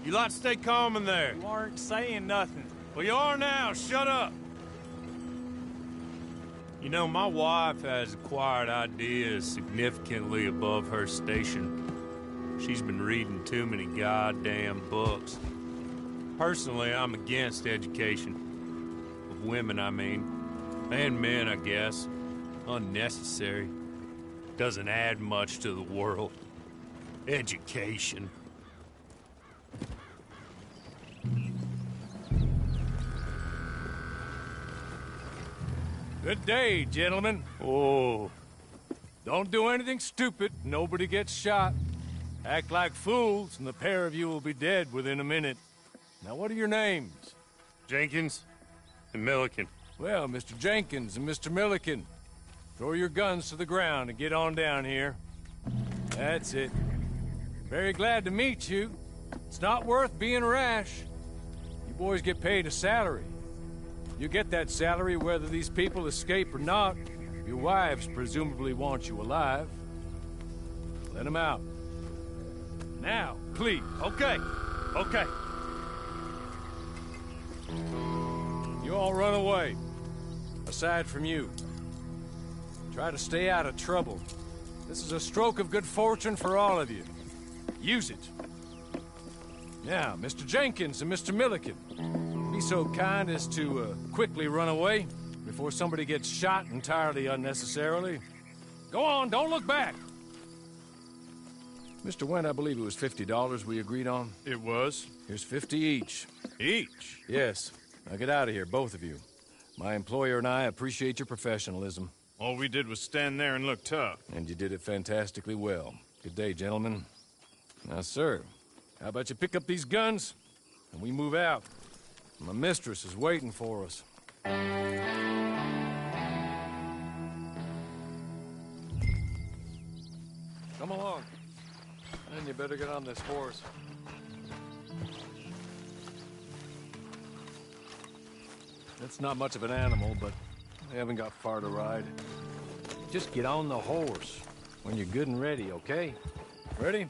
You lot stay calm in there. You aren't saying nothing. Well, you are now. Shut up. You know, my wife has acquired ideas significantly above her station. She's been reading too many goddamn books. Personally, I'm against education. Of women, I mean. And men, I guess. Unnecessary. Doesn't add much to the world. Education. Good day, gentlemen. Oh. Don't do anything stupid. Nobody gets shot. Act like fools, and the pair of you will be dead within a minute. Now, what are your names? Jenkins and Milliken. Well, Mr. Jenkins and Mr. Milliken, throw your guns to the ground and get on down here. That's it. Very glad to meet you. It's not worth being rash. You boys get paid a salary. You get that salary whether these people escape or not. Your wives presumably want you alive. Let them out. Now, please. Okay. Okay. You all run away. Aside from you. Try to stay out of trouble. This is a stroke of good fortune for all of you. Use it. Now, Mr. Jenkins and Mr. Milliken, be so kind as to quickly run away before somebody gets shot entirely unnecessarily. Go on, don't look back. Mr. Wendt, I believe it was $50 we agreed on. It was. Here's 50 each. Each? Yes. Now get out of here, both of you. My employer and I appreciate your professionalism. All we did was stand there and look tough. And you did it fantastically well. Good day, gentlemen. Now, sir, how about you pick up these guns and we move out? My mistress is waiting for us. Come along. And you better get on this horse. It's not much of an animal, but we haven't got far to ride. Just get on the horse when you're good and ready, okay? Ready?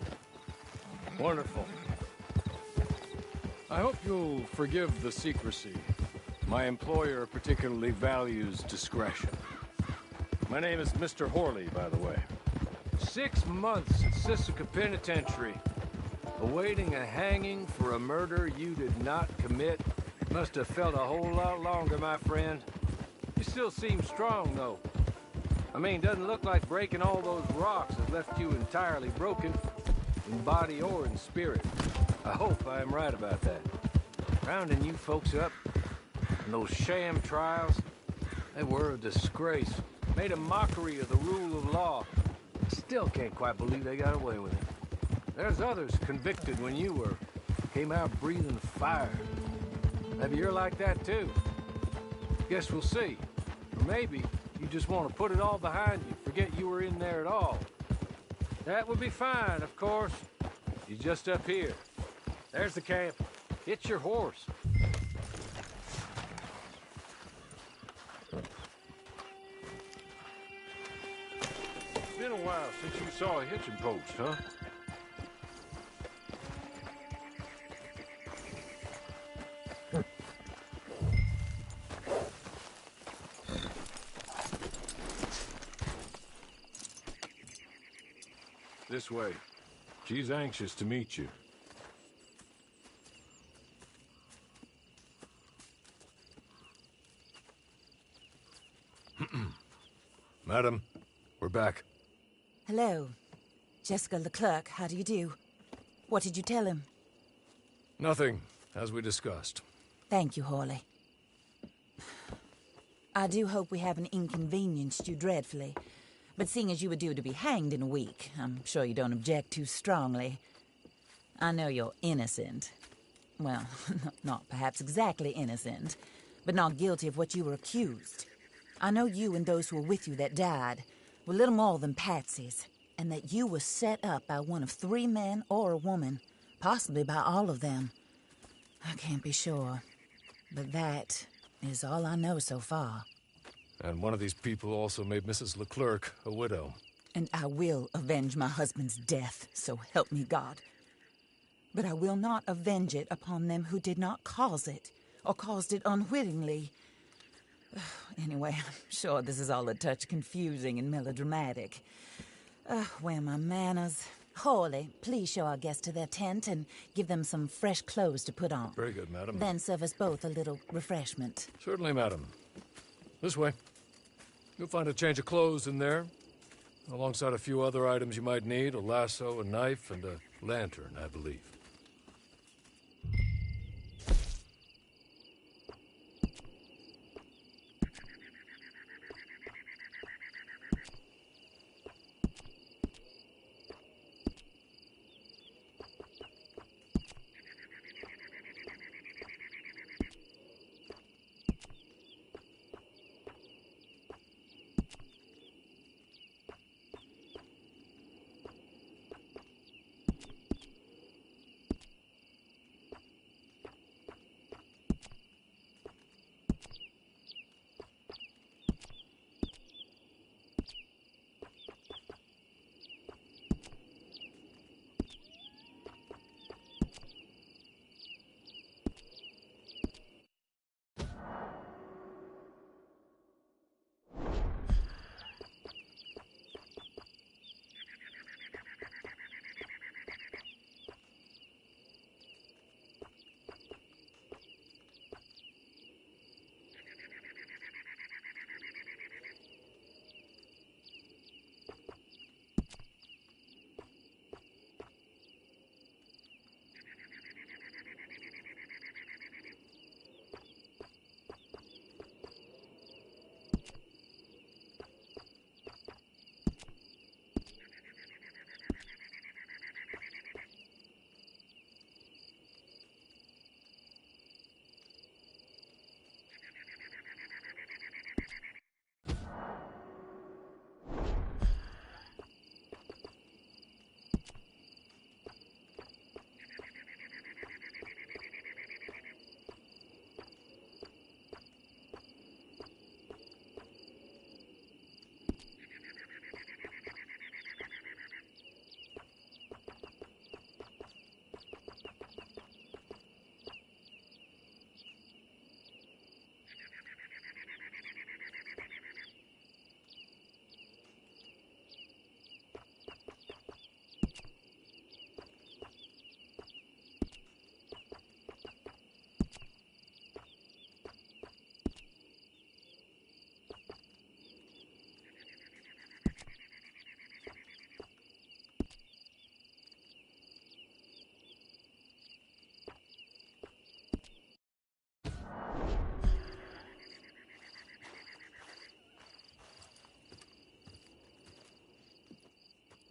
Wonderful. I hope you'll forgive the secrecy. My employer particularly values discretion. My name is Mr. Horley, by the way. 6 months at Sisika Penitentiary, awaiting a hanging for a murder you did not commit. Must have felt a whole lot longer, my friend. You still seem strong, though. I mean, doesn't look like breaking all those rocks has left you entirely broken, in body or in spirit. I hope I am right about that. Rounding you folks up, and those sham trials, they were a disgrace. Made a mockery of the rule of law. Still can't quite believe they got away with it. There's others convicted when you were. Came out breathing fire. Maybe you're like that too. Guess we'll see. Or maybe you just want to put it all behind you, forget you were in there at all. That would be fine, of course. You're just up here. There's the camp. Hit your horse. It's been a while since you saw a hitching post, huh? This way. She's anxious to meet you. Madam, we're back. Hello. Jessica Leclerc, how do you do? What did you tell him? Nothing, as we discussed. Thank you, Horley. I do hope we haven't inconvenienced you dreadfully. But seeing as you were due to be hanged in a week, I'm sure you don't object too strongly. I know you're innocent. Well, not perhaps exactly innocent, but not guilty of what you were accused. I know you and those who were with you that died were little more than patsies, and that you were set up by one of 3 men or a woman, possibly by all of them. I can't be sure, but that is all I know so far. And one of these people also made Mrs. Leclerc a widow. And I will avenge my husband's death, so help me God. but I will not avenge it upon them who did not cause it, or caused it unwittingly. Anyway, I'm sure this is all a touch confusing and melodramatic. Where are my manners? Hawley, please show our guests to their tent and give them some fresh clothes to put on. Very good, madam. Then serve us both a little refreshment. Certainly, madam. This way. You'll find a change of clothes in there, alongside a few other items you might need, a lasso, a knife, and a lantern, I believe.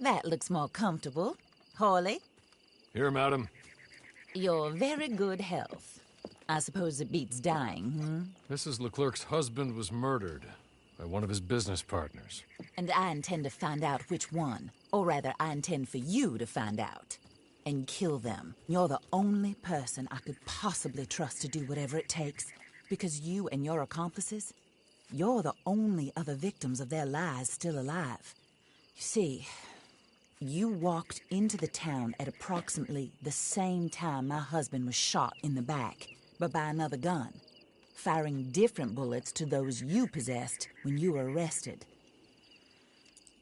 That looks more comfortable. Hawley, Here, madam. your very good health. I suppose it beats dying, Mrs. Leclerc's husband was murdered by one of his business partners. And I intend to find out which one. Or rather, I intend for you to find out. And kill them. You're the only person I could possibly trust to do whatever it takes. Because you and your accomplices, you're the only other victims of their lies still alive. You see, you walked into the town at approximately the same time my husband was shot in the back, but by another gun, firing different bullets to those you possessed when you were arrested.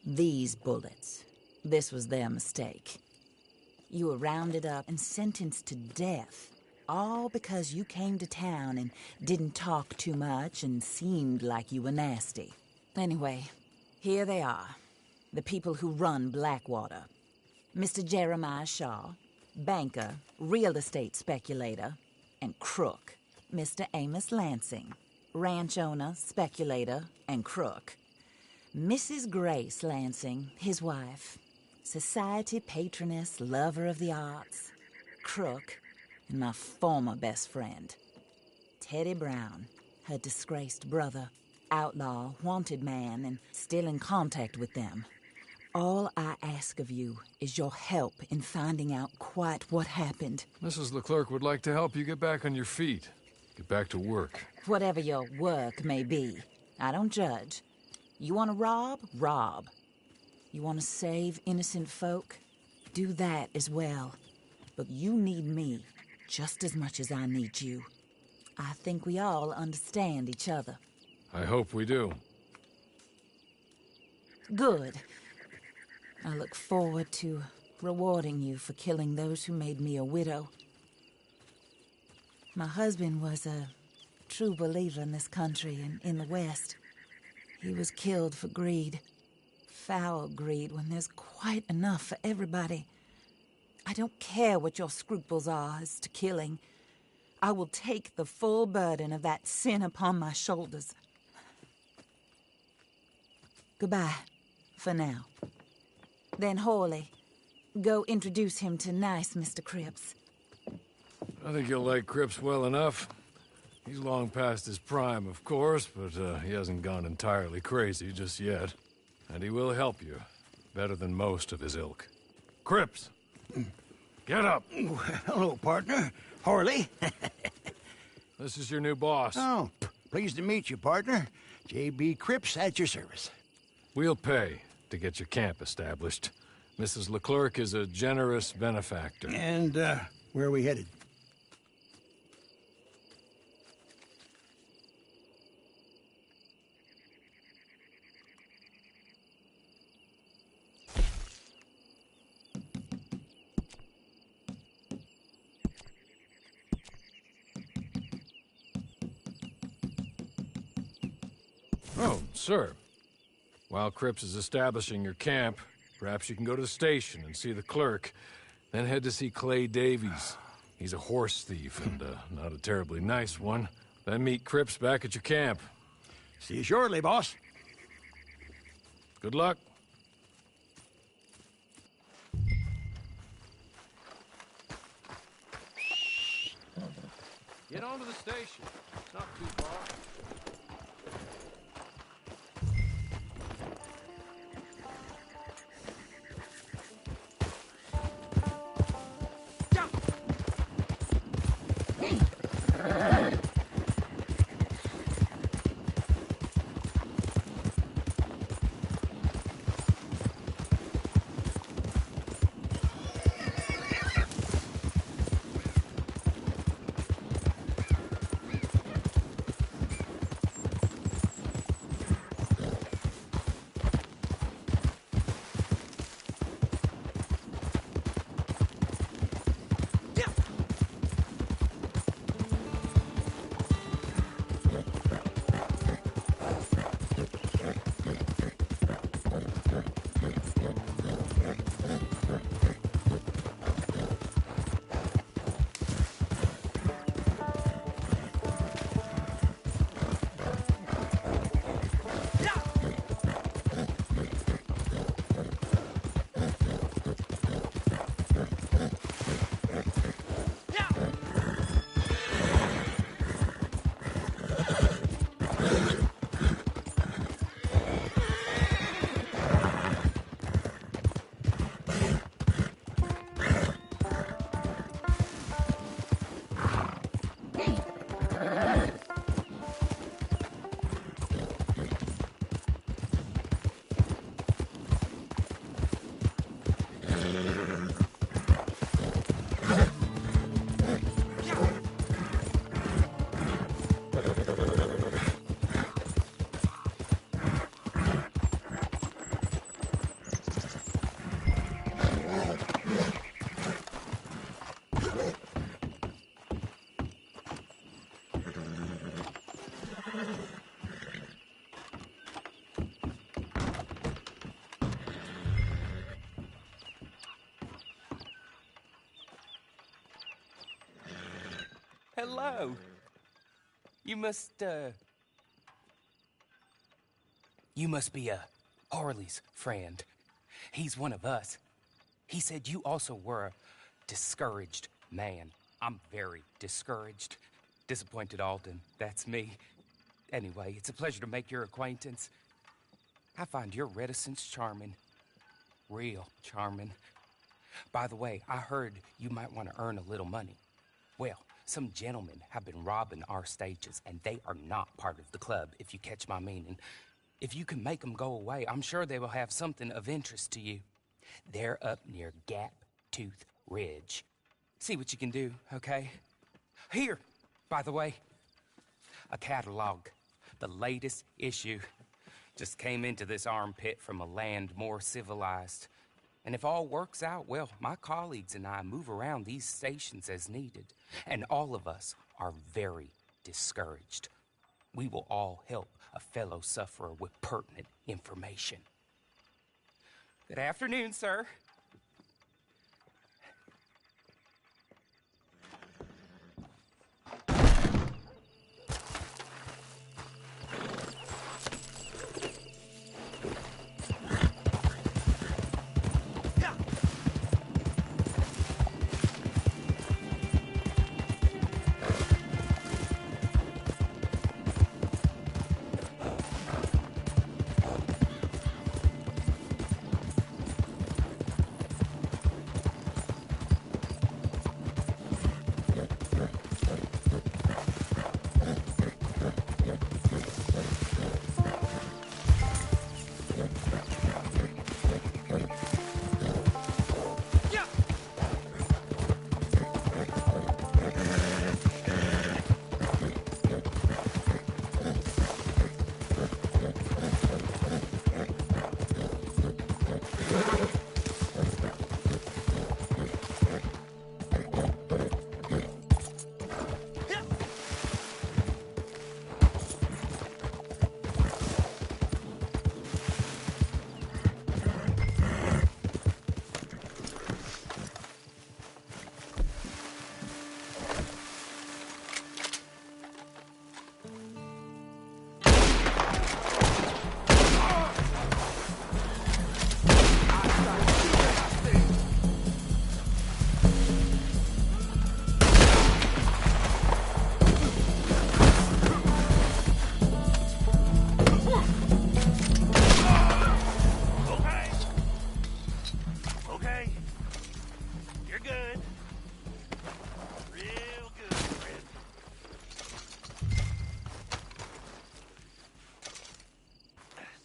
These bullets, this was their mistake. You were rounded up and sentenced to death, all because you came to town and didn't talk too much and seemed like you were nasty. Anyway, here they are. The people who run Blackwater. Mr. Jeremiah Shaw, banker, real estate speculator, and crook. Mr. Amos Lansing, ranch owner, speculator, and crook. Mrs. Grace Lansing, his wife, society patroness, lover of the arts, crook, and my former best friend. Teddy Brown, her disgraced brother, outlaw, wanted man, and still in contact with them. All I ask of you is your help in finding out quite what happened. Mrs. Leclerc would like to help you get back on your feet. Get back to work. Whatever your work may be, I don't judge. You want to rob? Rob. You want to save innocent folk? Do that as well. but you need me just as much as I need you. I think we all understand each other. I hope we do. Good. I look forward to rewarding you for killing those who made me a widow. My husband was a true believer in this country and in the West. He was killed for greed. Foul greed when there's quite enough for everybody. I don't care what your scruples are as to killing. I will take the full burden of that sin upon my shoulders. Goodbye, for now. Then Horley, go introduce him to nice Mr. Cripps. I think you'll like Cripps well enough. He's long past his prime, of course, but he hasn't gone entirely crazy just yet. And he will help you, better than most of his ilk. Cripps! Get up! Hello, partner. Horley. This is your new boss. Oh, pleased to meet you, partner. J.B. Cripps at your service. We'll pay to get your camp established. Mrs. Leclerc is a generous benefactor. And, where are we headed? Oh, sir. While Cripps is establishing your camp, perhaps you can go to the station and see the clerk, then head to see Clay Davies. He's a horse thief and not a terribly nice one. Then meet Cripps back at your camp. See you shortly, boss. Good luck. Get on to the station. It's not too far. Hello. You must be Harley's friend. He's one of us. He said you also were a discouraged man. I'm very discouraged. Disappointed Alden, that's me. Anyway, it's a pleasure to make your acquaintance. I find your reticence charming. Real charming. By the way, I heard you might want to earn a little money. Well, some gentlemen have been robbing our stages, and they are not part of the club, if you catch my meaning. If you can make them go away, I'm sure they will have something of interest to you. They're up near Gap Tooth Ridge. See what you can do, okay? Here, by the way, a catalog. The latest issue. Just came into this armpit from a land more civilized. And if all works out, well, my colleagues and I move around these stations as needed. And all of us are very discouraged. We will all help a fellow sufferer with pertinent information. Good afternoon, sir.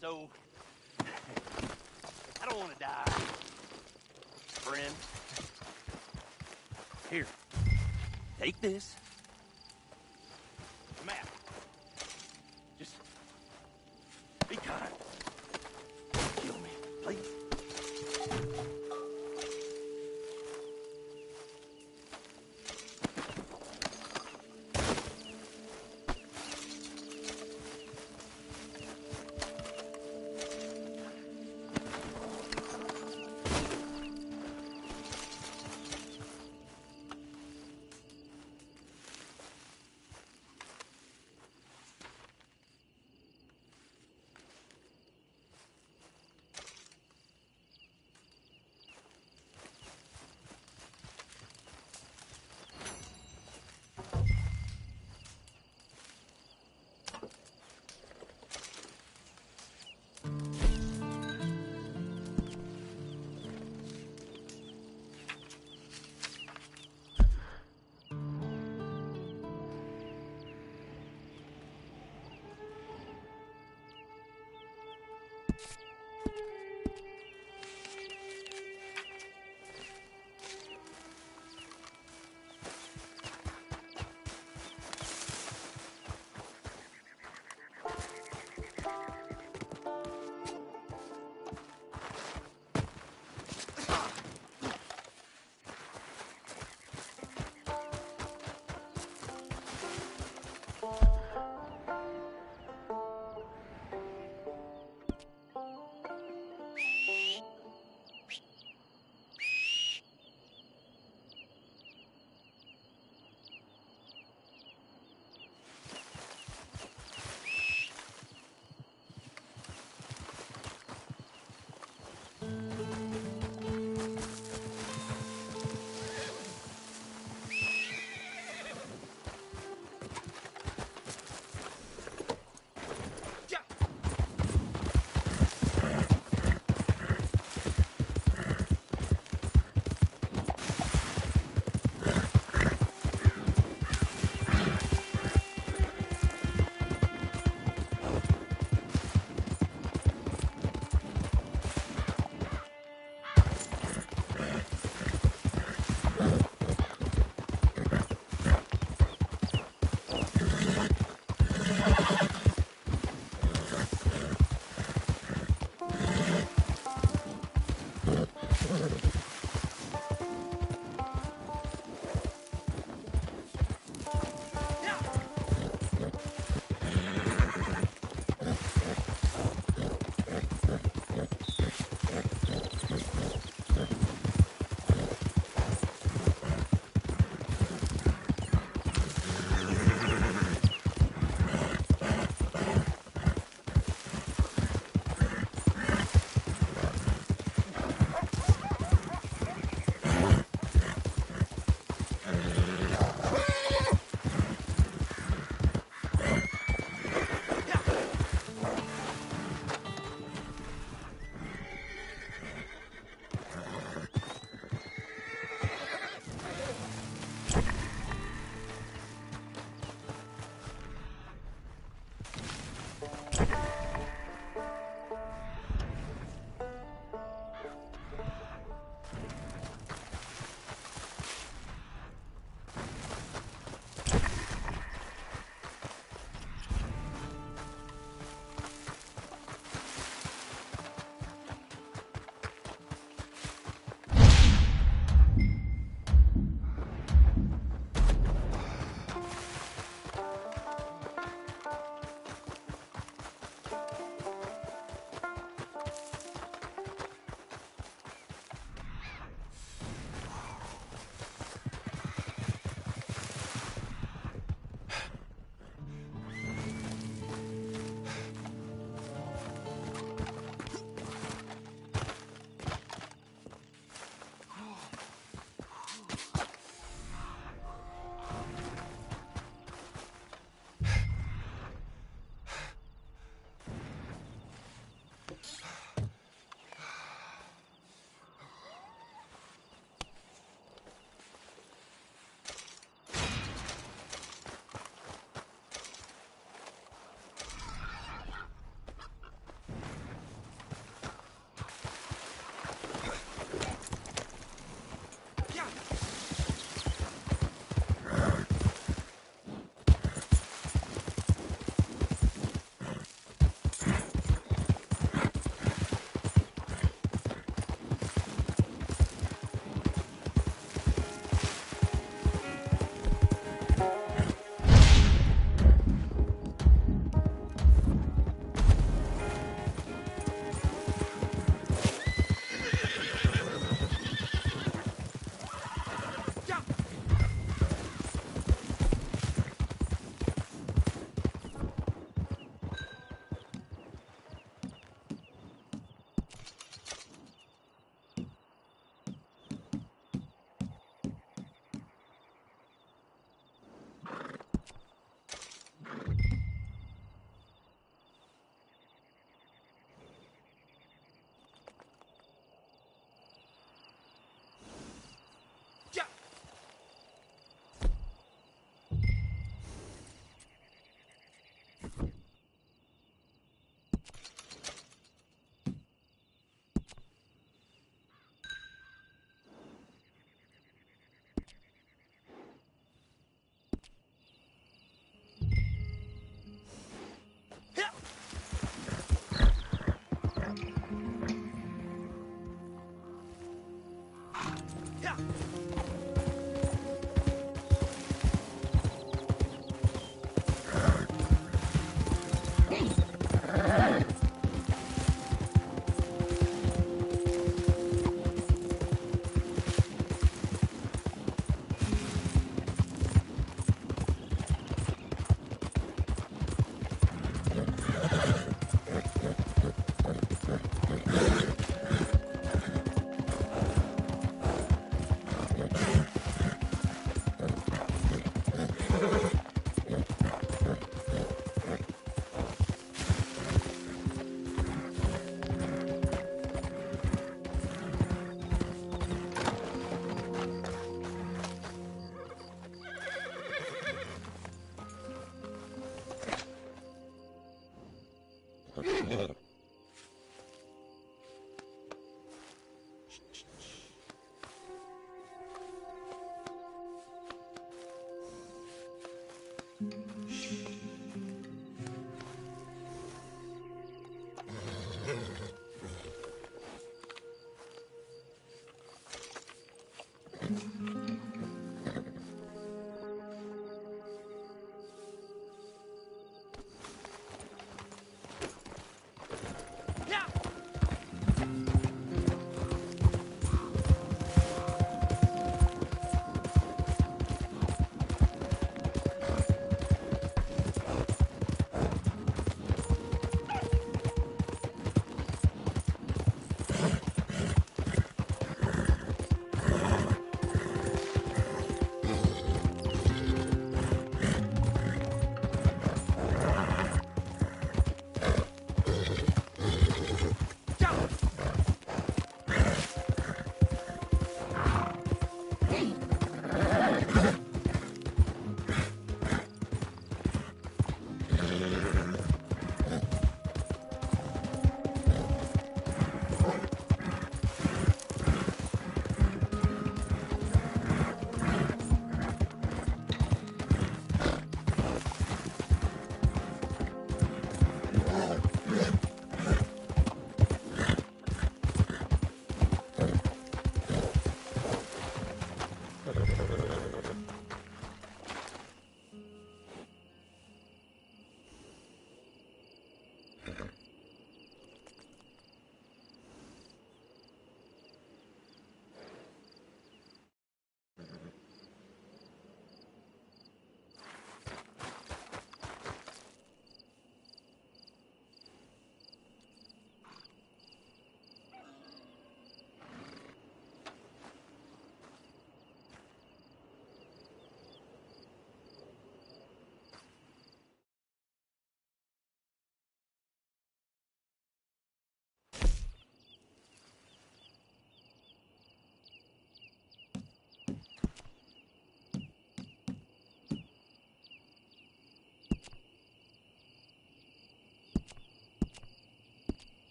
So, I don't want to die, friend. Here, take this. Map. Just be kind. Don't kill me, please.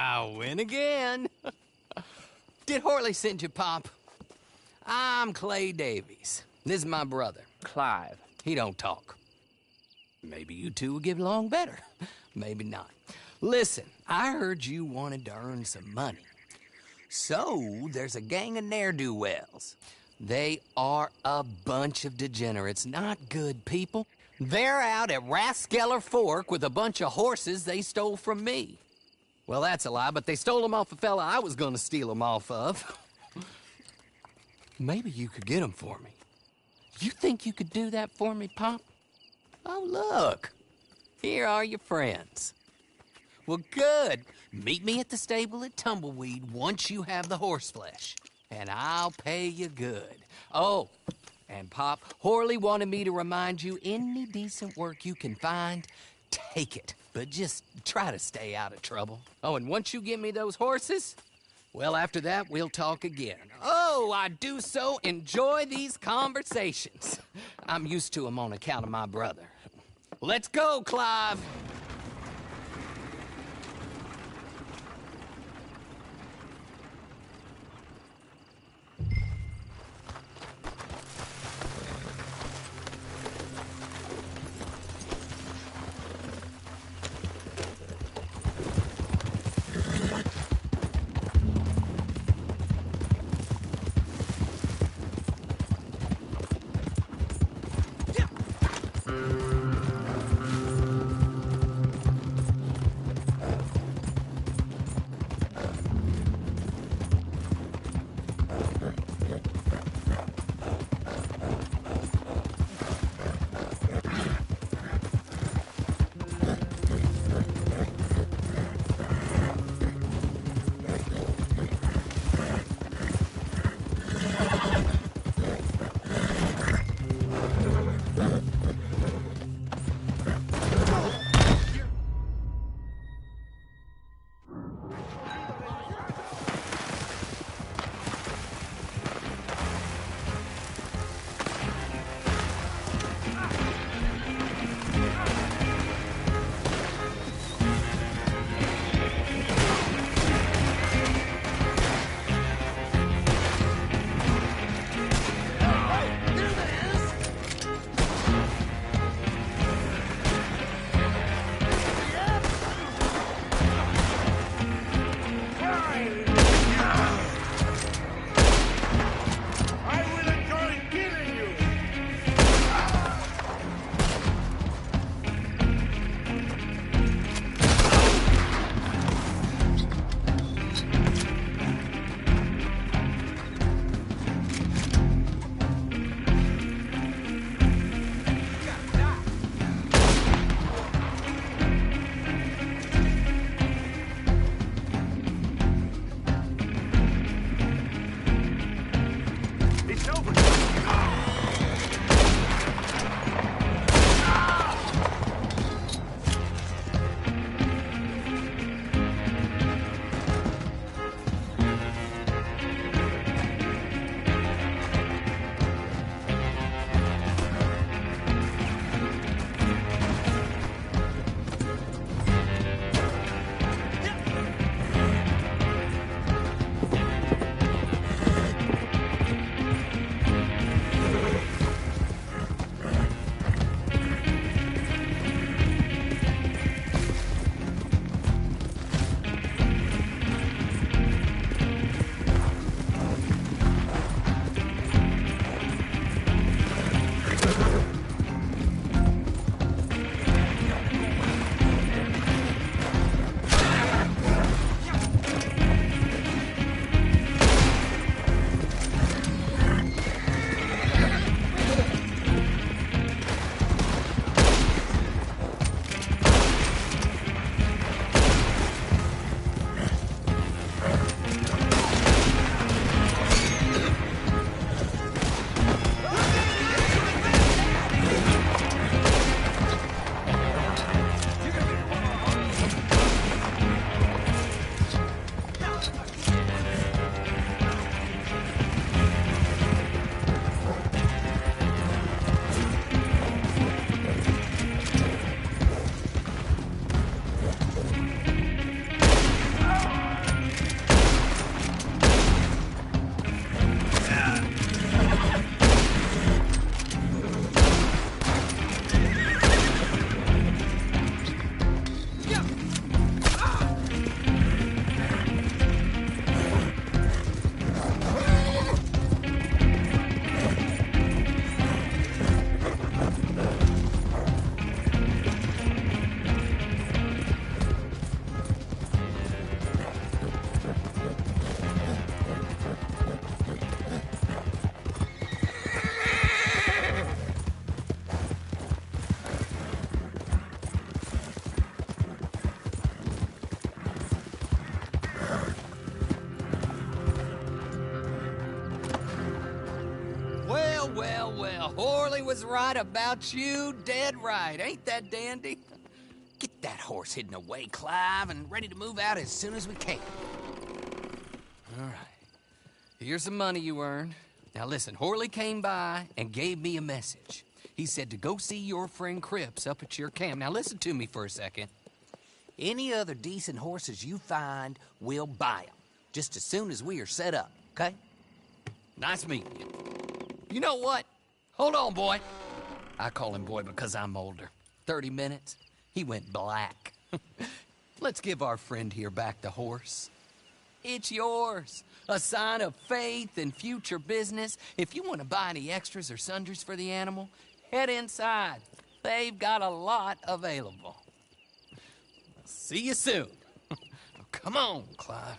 I win again. Did Horley send you, Pop? I'm Clay Davies. This is my brother, Clive. He don't talk. Maybe you two will get along better. Maybe not. Listen, I heard you wanted to earn some money. So, there's a gang of ne'er-do-wells. They are a bunch of degenerates, not good people. They're out at Raskeller Fork with a bunch of horses they stole from me. Well, that's a lie, but they stole them off a fella I was gonna steal them off of. Maybe you could get them for me. You think you could do that for me, Pop? Oh, look. Here are your friends. Well, good. Meet me at the stable at Tumbleweed once you have the horse flesh, and I'll pay you good. Oh, and Pop, Horley wanted me to remind you, any decent work you can find, take it. But just try to stay out of trouble. Oh, and once you give me those horses, well, after that, we'll talk again. Oh, I do so enjoy these conversations. I'm used to them on account of my brother. Let's go, Clive. Well, well, Horley was right about you, dead right. Ain't that dandy? Get that horse hidden away, Clive, and ready to move out as soon as we can. All right. Here's the money you earned. Now listen, Horley came by and gave me a message. He said to go see your friend Cripps up at your camp. Now listen to me for a second. Any other decent horses you find, we'll buy them. Just as soon as we are set up, okay? Nice meeting you. You know what? Hold on, boy. I call him boy because I'm older. 30 minutes, he went black. Let's give our friend here back the horse. It's yours. A sign of faith and future business. If you want to buy any extras or sundries for the animal, head inside. They've got a lot available. See you soon. Come on, Clive.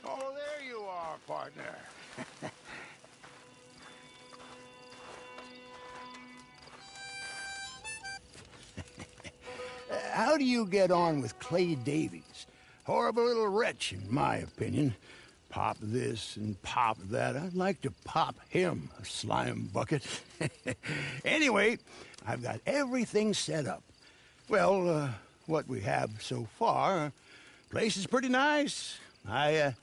Oh, there you are, partner. How do you get on with Clay Davies? Horrible little wretch, in my opinion. Pop this and pop that. I'd like to pop him, a slime bucket. Anyway, I've got everything set up. Well, what we have so far, place is pretty nice. I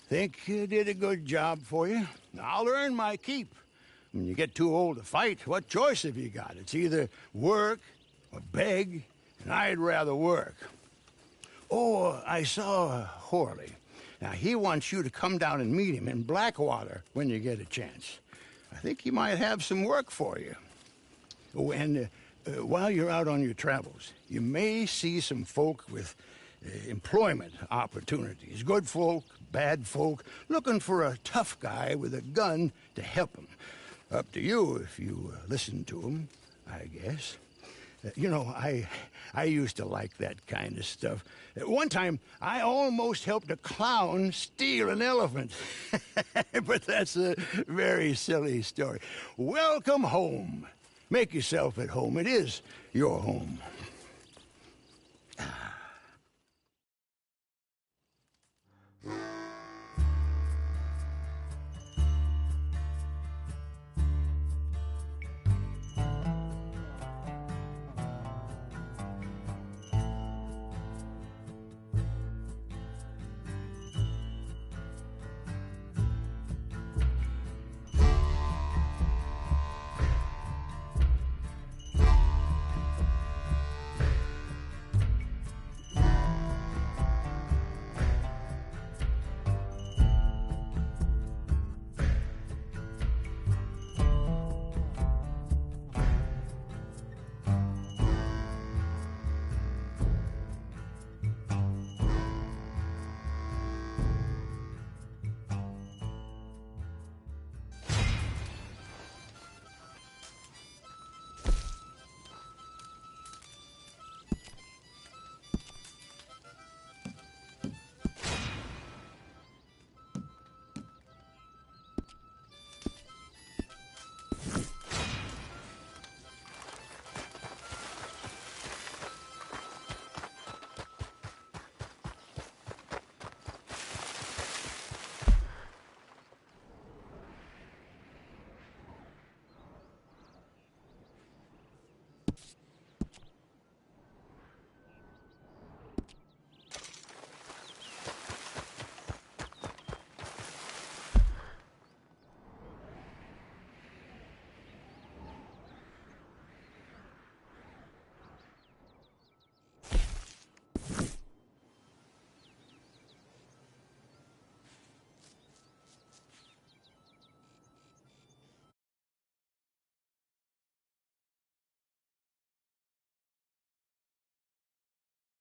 think you did a good job for you. I'll earn my keep. When you get too old to fight, what choice have you got? It's either work or beg, and I'd rather work. Oh, I saw Horley. Now, he wants you to come down and meet him in Blackwater when you get a chance. I think he might have some work for you. Oh, and while you're out on your travels, you may see some folk with employment opportunities. Good folk, bad folk, looking for a tough guy with a gun to help them. Up to you if you listen to them, I guess. You know, I used to like that kind of stuff. One time, I almost helped a clown steal an elephant. But that's a very silly story. Welcome home. Make yourself at home. It is your home.